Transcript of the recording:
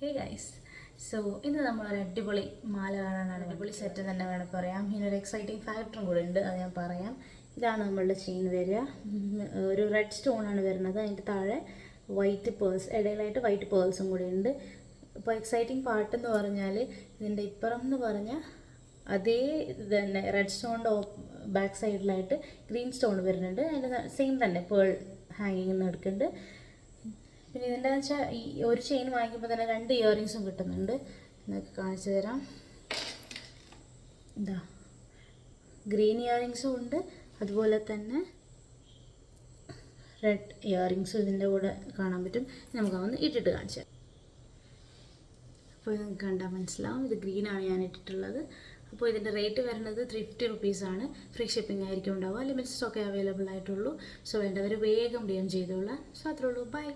Hey guys, so ഇന്ന് നമ്മളൊരു അടിപൊളി മാല കാണാനാണ്. അടിപൊളി സെറ്റ് തന്നെ വേണം പറയാം. ഇതിനൊരു എക്സൈറ്റിംഗ് ഫാക്ടറും കൂടെ ഉണ്ട്, അത് ഞാൻ പറയാം. ഇതാണ് നമ്മളുടെ ചെയിൻ വരിക. ഒരു റെഡ് സ്റ്റോണാണ് വരുന്നത്. അതിൻ്റെ താഴെ വൈറ്റ് പേഴ്സ്, ഇടയിലായിട്ട് വൈറ്റ് പേഴ്സും കൂടി ഉണ്ട്. ഇപ്പോൾ എക്സൈറ്റിംഗ് പാർട്ട് എന്ന് പറഞ്ഞാൽ ഇതിൻ്റെ ഇപ്പുറം എന്ന് പറഞ്ഞാൽ അതേ ഇത് തന്നെ റെഡ് സ്റ്റോണിൻ്റെ ബാക്ക് സൈഡിലായിട്ട് ഗ്രീൻ സ്റ്റോൺ വരുന്നുണ്ട്. അതിൻ്റെ സെയിം തന്നെ പേൾ ഹാങ്ങിങ് എടുക്കുന്നുണ്ട്. പിന്നെ ഇതിൻ്റെ വെച്ചാൽ ഈ ഒരു ചെയിൻ വാങ്ങിക്കുമ്പോൾ തന്നെ 2 ഇയറിങ്സും കിട്ടുന്നുണ്ട്. എന്നൊക്കെ കാണിച്ചു തരാം. എന്താ ഗ്രീൻ ഇയറിങ്സും ഉണ്ട്, അതുപോലെ തന്നെ റെഡ് ഇയറിങ്സും ഇതിൻ്റെ കൂടെ കാണാൻ പറ്റും. നമുക്കതൊന്ന് ഇട്ടിട്ട് കാണിച്ചു തരാം. അപ്പോൾ നിങ്ങൾക്ക് കണ്ടാൽ മനസ്സിലാവും, ഇത് ഗ്രീനാണ് ഞാൻ ഇട്ടിട്ടുള്ളത്. അപ്പോൾ ഇതിൻ്റെ റേറ്റ് വരുന്നത് 350 റുപ്പീസാണ്. ഫ്രീ ഷിപ്പിംഗ് ആയിരിക്കും ഉണ്ടാവുക. ലിമിറ്റ് സ്റ്റോക്കേ അവൈലബിൾ ആയിട്ടുള്ളൂ. സോ വേണ്ടവർ വേഗം DM ചെയ്തോളാം. സോ അത്രേ ഉള്ളൂ. ബൈ.